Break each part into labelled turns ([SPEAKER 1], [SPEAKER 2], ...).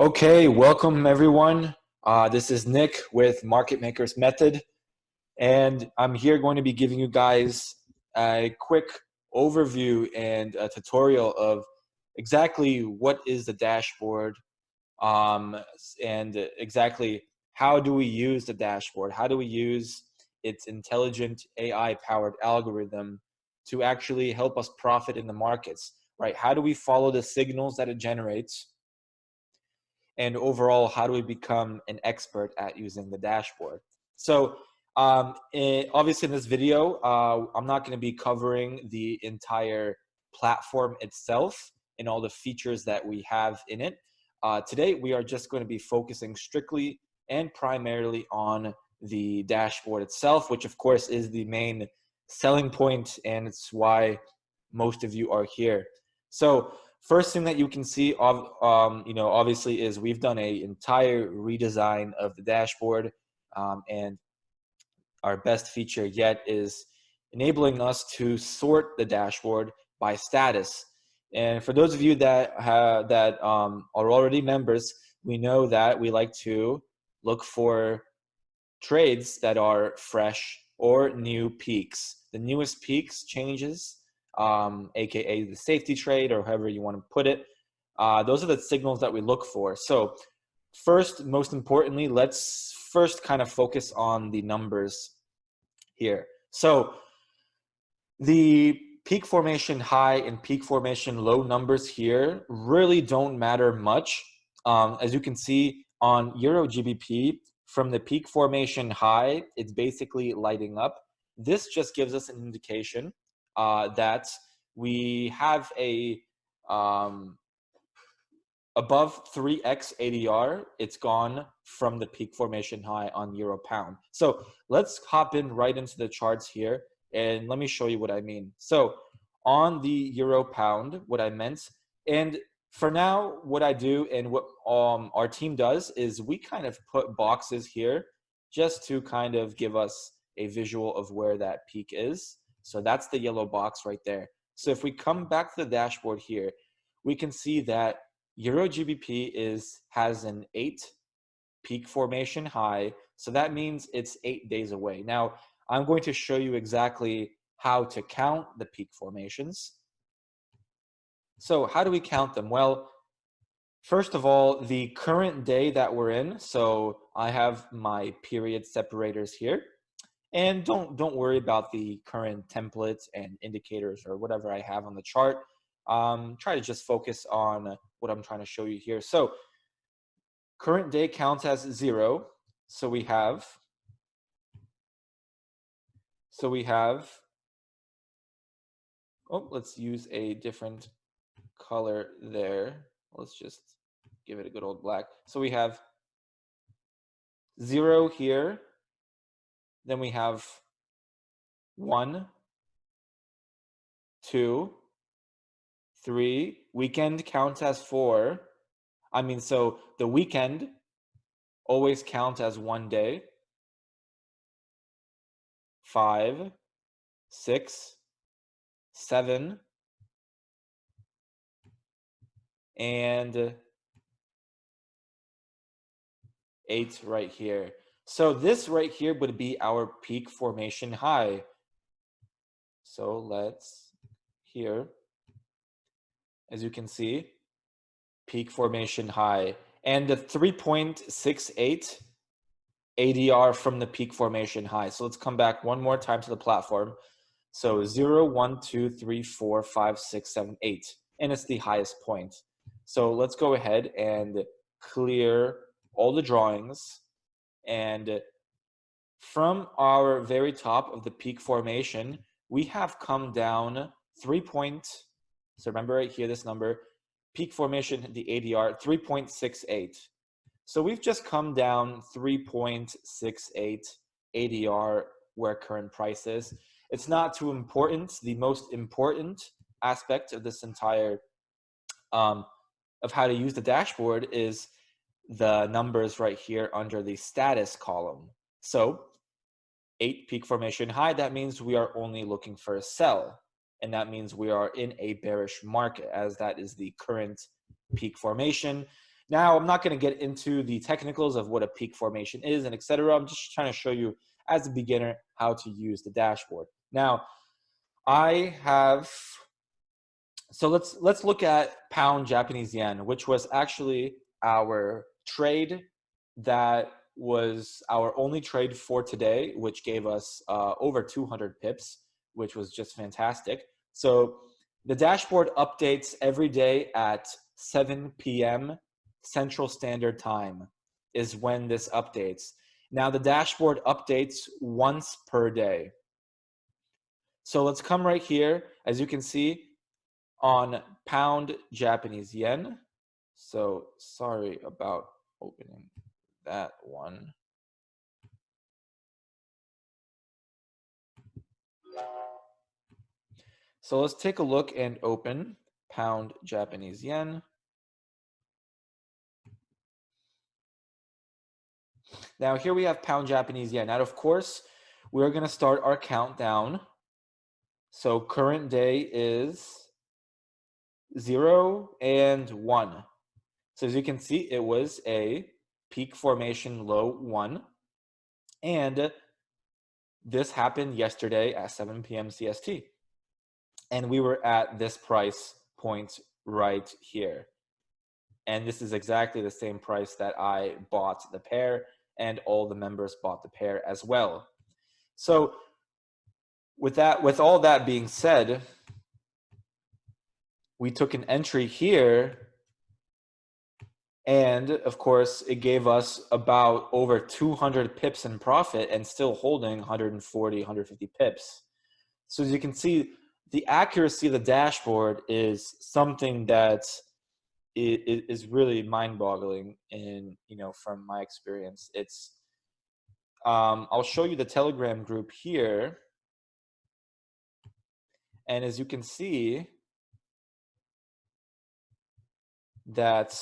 [SPEAKER 1] Okay, welcome everyone. This is Nick with Market Makers Method, and I'm here going to be giving you guys a quick overview and a tutorial of exactly what is the dashboard, um, and exactly how do we use the dashboard, how do we use its intelligent AI-powered algorithm to actually help us profit in the markets, right? How do we follow the signals that it generates? And overall, how do we become an expert at using the dashboard? So obviously in this video, I'm not going to be covering the entire platform itself and all the features that we have in it. Today, we are just going to be focusing strictly and primarily on the dashboard itself, which of course is the main selling point, and it's why most of you are here. So first thing that you can see, obviously, is we've done an entire redesign of the dashboard, and our best feature yet is enabling us to sort the dashboard by status. And for those of you that are already members, we know that we like to look for trades that are fresh or new peaks. The newest peaks changes, aka the safety trade, or however you want to put it. Those are the signals that we look for. So first, most importantly, let's first kind of focus on the numbers here. So the peak formation high and peak formation low numbers here really don't matter much. As you can see on Euro GBP, from the peak formation high, it's basically lighting up. This just gives us an indication that we have a above 3x ADR. It's gone from the peak formation high on Euro Pound. So let's hop in right into the charts here, and let me show you what I mean. So on the Euro Pound, what I meant, and for now, what I do and what our team does is we kind of put boxes here just to kind of give us a visual of where that peak is. So that's the yellow box right there. So if we come back to the dashboard here, we can see that Euro GBP has an 8 peak formation high. So that means it's 8 days away. Now, I'm going to show you exactly how to count the peak formations. So how do we count them? Well, first of all, the current day that we're in. So I have my period separators here. And don't worry about the current templates and indicators or whatever I have on the chart. Try to just focus on what I'm trying to show you here. So current day counts as 0. So we have let's use a different color there. Let's just give it a good old black. So we have 0 here. Then we have 1, 2, 3. Weekend counts as 4. So the weekend always counts as 1 day. 5, 6, 7, and 8 right here. So this right here would be our peak formation high. So let's here, as you can see, peak formation high, and the 3.68 ADR from the peak formation high. So let's come back one more time to the platform. So 0, 1, 2, 3, 4, 5, 6, 7, 8, and it's the highest point. So let's go ahead and clear all the drawings, and from our very top of the peak formation, we have come down 3 points. So remember right here, this number, peak formation, the ADR, 3.68. So we've just come down 3.68 ADR where current price is. It's not too important. The most important aspect of this entire, of how to use the dashboard is the numbers right here under the status column. So 8 peak formation high, that means we are only looking for a sell. And that means we are in a bearish market, as that is the current peak formation. Now, I'm not going to get into the technicals of what a peak formation is and etc. I'm just trying to show you as a beginner how to use the dashboard. Now, so let's look at pound Japanese yen, which was actually our trade that was our only trade for today, which gave us over 200 pips, which was just fantastic. So the dashboard updates every day at 7 p.m. Central Standard Time is when this updates. Now the dashboard updates once per day. So let's come right here. As you can see, on pound Japanese yen. So sorry about opening that one. So let's take a look and open pound Japanese yen. Now here we have pound Japanese yen. Now, of course, we're going to start our countdown. So current day is 0 and 1. So as you can see, it was a peak formation low 1. And this happened yesterday at 7 p.m. CST. And we were at this price point right here. And this is exactly the same price that I bought the pair, and all the members bought the pair as well. So with all that being said, we took an entry here, and of course it gave us about over 200 pips in profit and still holding 140, 150 pips. So as you can see, the accuracy of the dashboard is something that is really mind-boggling. In from my experience, it's I'll show you the Telegram group here, and as you can see, that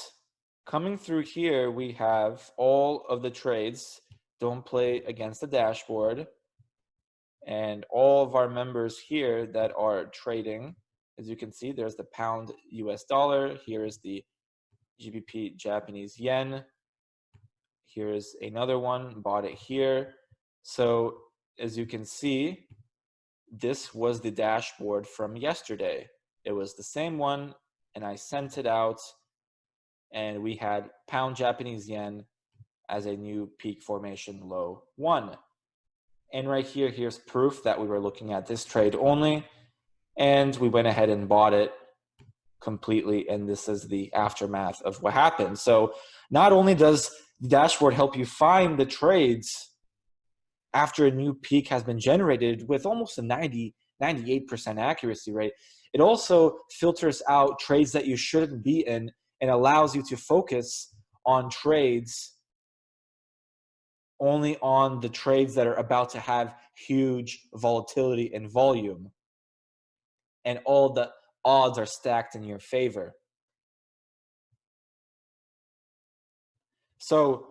[SPEAKER 1] coming through here, we have all of the trades don't play against the dashboard, and all of our members here that are trading. As you can see, there's the pound US dollar. Here is the GBP Japanese yen. Here's another one, bought it here. So as you can see, this was the dashboard from yesterday. It was the same one, and I sent it out, and we had pound Japanese yen as a new peak formation low 1. And right here, here's proof that we were looking at this trade only, and we went ahead and bought it completely, and this is the aftermath of what happened. So not only does the dashboard help you find the trades after a new peak has been generated with almost a 98% accuracy rate, it also filters out trades that you shouldn't be in and allows you to focus on trades only on the trades that are about to have huge volatility and volume, and all the odds are stacked in your favor. So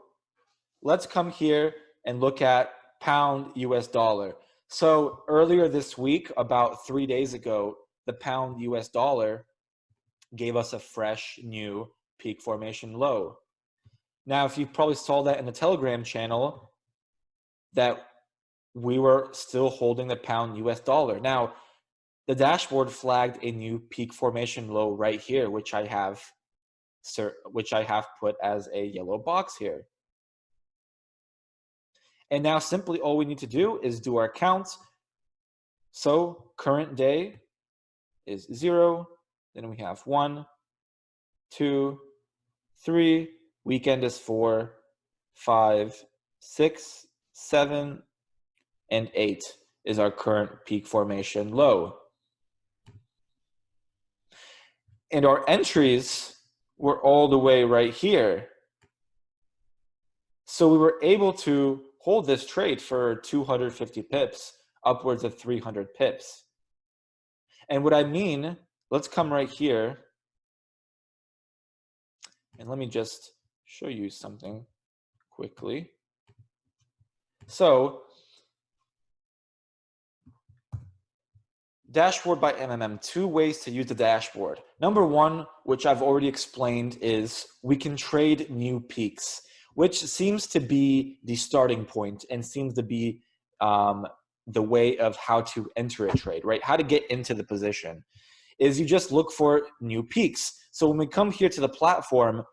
[SPEAKER 1] let's come here and look at pound US dollar. So earlier this week, about 3 days ago, the pound US dollar gave us a fresh new peak formation low. Now, if you probably saw that in the Telegram channel, that we were still holding the pound US dollar. Now, the dashboard flagged a new peak formation low right here, which I have put as a yellow box here. And now simply all we need to do is do our counts. So current day is 0. Then we have 1, 2, 3. Weekend is 4, 5, 6, 7, and 8 is our current peak formation low. And our entries were all the way right here. So we were able to hold this trade for 250 pips, upwards of 300 pips. And what I mean, let's come right here, and let me just show you something quickly. So Dashboard by MMM, two ways to use the dashboard. Number one, which I've already explained, is we can trade new peaks, which seems to be the starting point and seems to be the way of how to enter a trade, right? How to get into the position is you just look for new peaks. So when we come here to the platform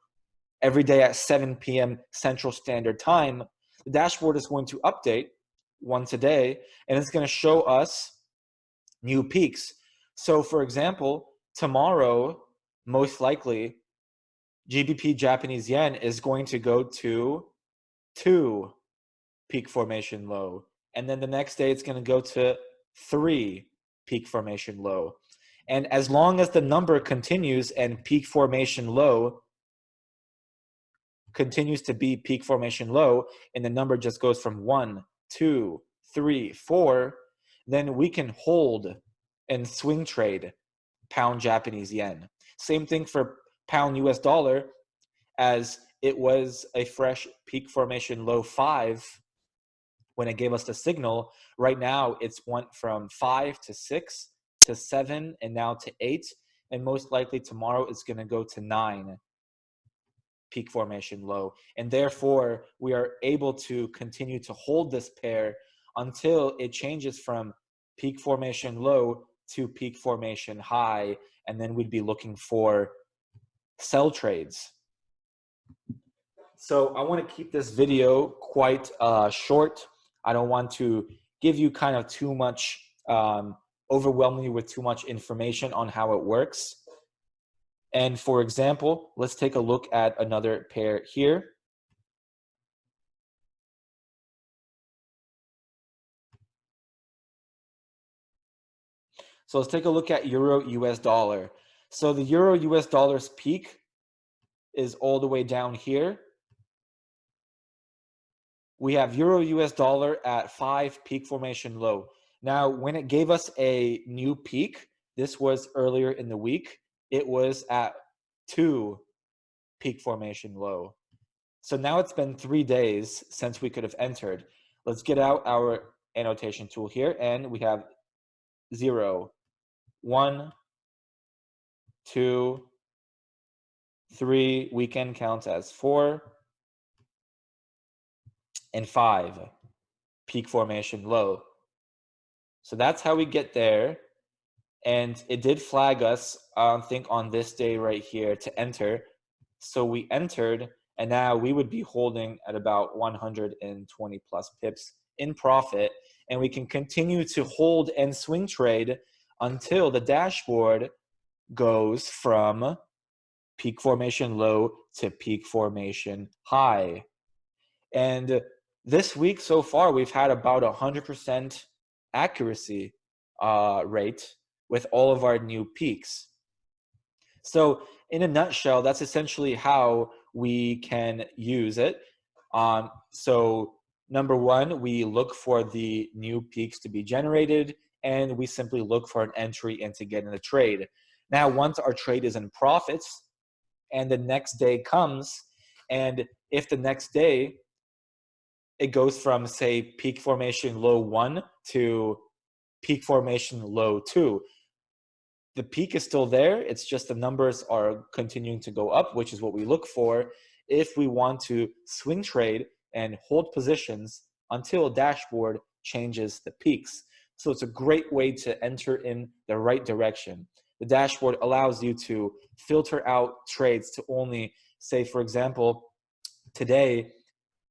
[SPEAKER 1] every day at 7 p.m. Central Standard Time, the dashboard is going to update once a day, and it's going to show us new peaks. So for example, tomorrow, most likely, GBP Japanese yen is going to go to 2 peak formation low. And then the next day it's going to go to 3 peak formation low. And as long as the number continues and peak formation low continues to be peak formation low, and the number just goes from 1, 2, 3, 4, then we can hold and swing trade pound Japanese yen. Same thing for pound US dollar, as it was a fresh peak formation low 5 when it gave us the signal. Right now it's went from 5 to 6 to 7 and now to 8, and most likely tomorrow it's going to go to 9 peak formation low, and therefore we are able to continue to hold this pair until it changes from peak formation low to peak formation high, and then we'd be looking for sell trades. So I want to keep this video quite short. I don't want to give you kind of too much, overwhelm you with too much information on how it works. And for example, let's take a look at another pair here. So let's take a look at Euro US dollar. So the Euro US dollar's peak is all the way down here. We have Euro US dollar at 5 peak formation low. Now, when it gave us a new peak, this was earlier in the week, it was at 2 peak formation low. So now it's been 3 days since we could have entered. Let's get out our annotation tool here, and we have 0, 1, 2, 3, weekend counts as 4, and 5 peak formation low. So that's how we get there. And it did flag us, I think, on this day right here to enter. So we entered, and now we would be holding at about 120 plus pips in profit. And we can continue to hold and swing trade until the dashboard goes from peak formation low to peak formation high. And this week so far, we've had about 100% accuracy rate with all of our new peaks. So in a nutshell, that's essentially how we can use it. So number one, we look for the new peaks to be generated, and we simply look for an entry and to get in the trade. Now, once our trade is in profits and the next day comes, and if the next day it goes from, say, peak formation low 1 to peak formation low 2, the peak is still there. It's just the numbers are continuing to go up, which is what we look for if we want to swing trade and hold positions until a dashboard changes the peaks. So it's a great way to enter in the right direction. The dashboard allows you to filter out trades to only, say, for example, today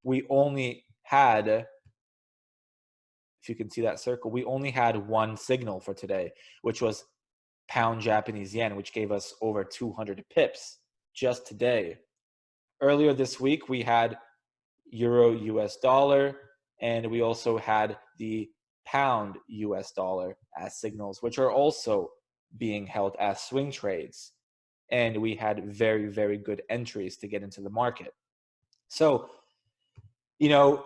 [SPEAKER 1] we only had, if you can see that circle, we only had one signal for today, which was pound Japanese yen, which gave us over 200 pips just today. Earlier this week, we had Euro US dollar, and we also had the pound US dollar as signals, which are also being held as swing trades. And we had very, very good entries to get into the market. So, you know,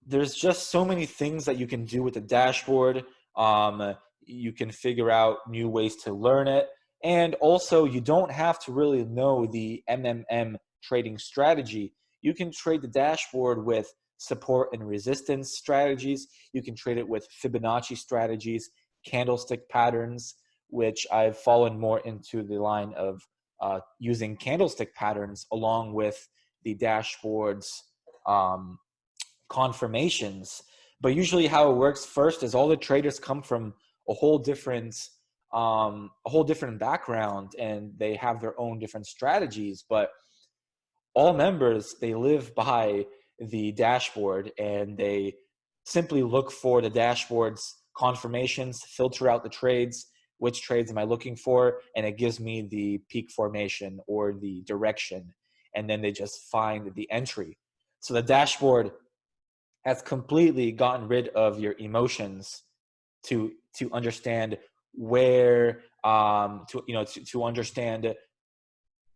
[SPEAKER 1] there's just so many things that you can do with the dashboard. You can figure out new ways to learn it. And also, you don't have to really know the MMM trading strategy. You can trade the dashboard with support and resistance strategies. You can trade it with Fibonacci strategies, candlestick patterns, which I've fallen more into the line of using candlestick patterns along with the dashboard's confirmations. But usually how it works first is all the traders come from a whole different background, and they have their own different strategies. But all members, they live by the dashboard, and they simply look for the dashboard's confirmations, filter out the trades. Which trades am I looking for? And it gives me the peak formation or the direction. And then they just find the entry. So the dashboard has completely gotten rid of your emotions to understand where to understand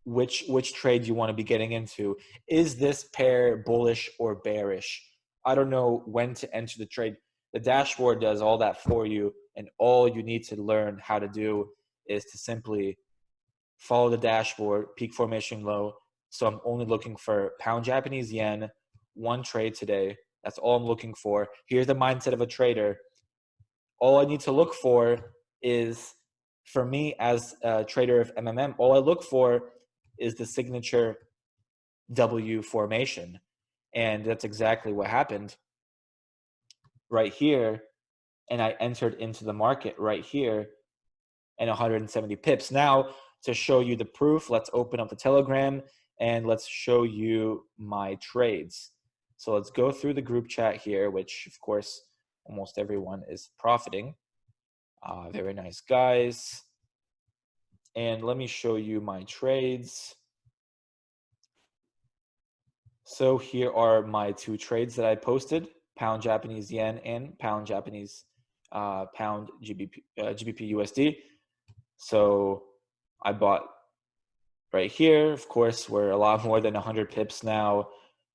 [SPEAKER 1] which trade you want to be getting into. Is this pair bullish or bearish? I don't know when to enter the trade. The dashboard does all that for you, and all you need to learn how to do is to simply follow the dashboard, peak formation low. So I'm only looking for pound Japanese yen, one trade today. That's all I'm looking for. Here's the mindset of a trader. All I need to look for is, for me as a trader of MMM, all I look for is the signature W formation. And that's exactly what happened right here. And I entered into the market right here and 170 pips. Now, to show you the proof, let's open up the Telegram and let's show you my trades. So let's go through the group chat here, which of course almost everyone is profiting. Very nice guys. And let me show you my trades. So here are my two trades that I posted: pound Japanese yen and pound Japanese pound GBP USD. So I bought right here. Of course, we're a lot more than 100 pips now.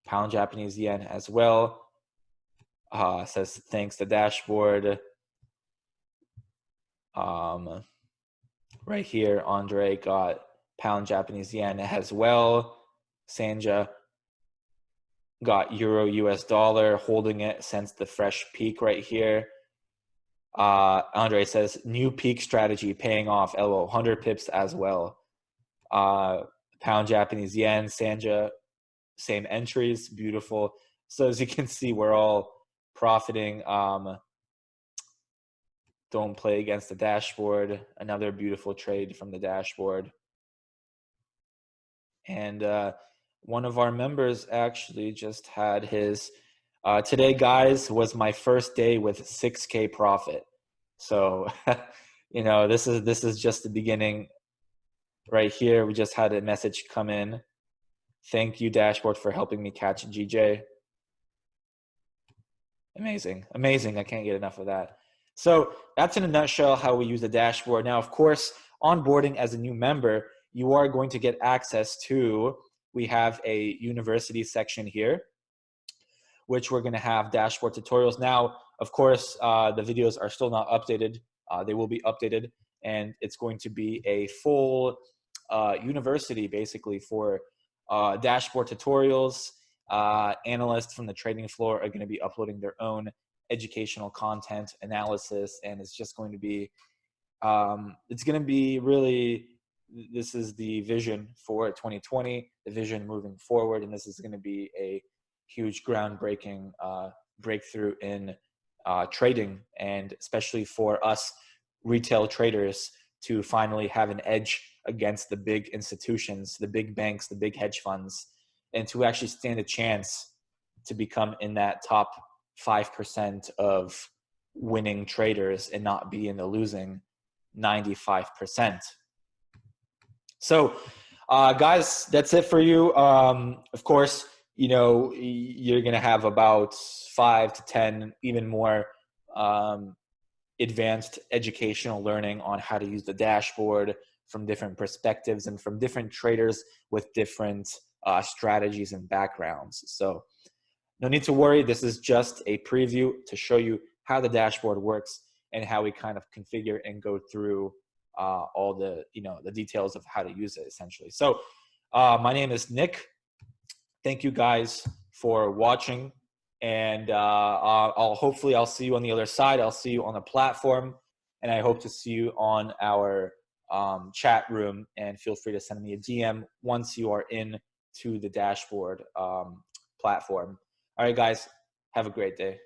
[SPEAKER 1] Pound Japanese yen as well. Says thanks to dashboard. Right here, Andre got pound Japanese yen as well. Sanja got euro US dollar, holding it since the fresh peak right here. Andre says new peak strategy paying off. LO 100 pips as well. Pound Japanese yen, Sanja, same entries, beautiful. So as you can see, we're all profiting. Don't play against the dashboard. Another beautiful trade from the dashboard. And one of our members actually just had his today, guys, was my first day with 6K profit. So this is just the beginning right here. We just had a message come in. Thank you, dashboard, for helping me catch GJ. Amazing. I can't get enough of that. So that's in a nutshell how we use the dashboard. Now, of course, onboarding as a new member, you are going to get access to, we have a university section here, which we're going to have dashboard tutorials. Now, of course, the videos are still not updated. They will be updated, and it's going to be a full university basically for dashboard tutorials. Analysts from the trading floor are going to be uploading their own educational content analysis, and it's just going to be really, this is the vision for 2020, the vision moving forward, and this is going to be a huge groundbreaking breakthrough in trading, and especially for us retail traders to finally have an edge against the big institutions, the big banks, the big hedge funds, and to actually stand a chance to become in that top 5% of winning traders and not be in the losing 95%. So, guys, that's it for you. Of course, you're going to have about 5 to 10, even more advanced educational learning on how to use the dashboard from different perspectives and from different traders with different strategies and backgrounds. So no need to worry. This is just a preview to show you how the dashboard works and how we kind of configure and go through all the, the details of how to use it essentially. So my name is Nick. Thank you guys for watching. And hopefully I'll see you on the other side. I'll see you on the platform. and I hope to see you on our chat room, and feel free to send me a DM once you are in to the dashboard platform. All right, guys, have a great day.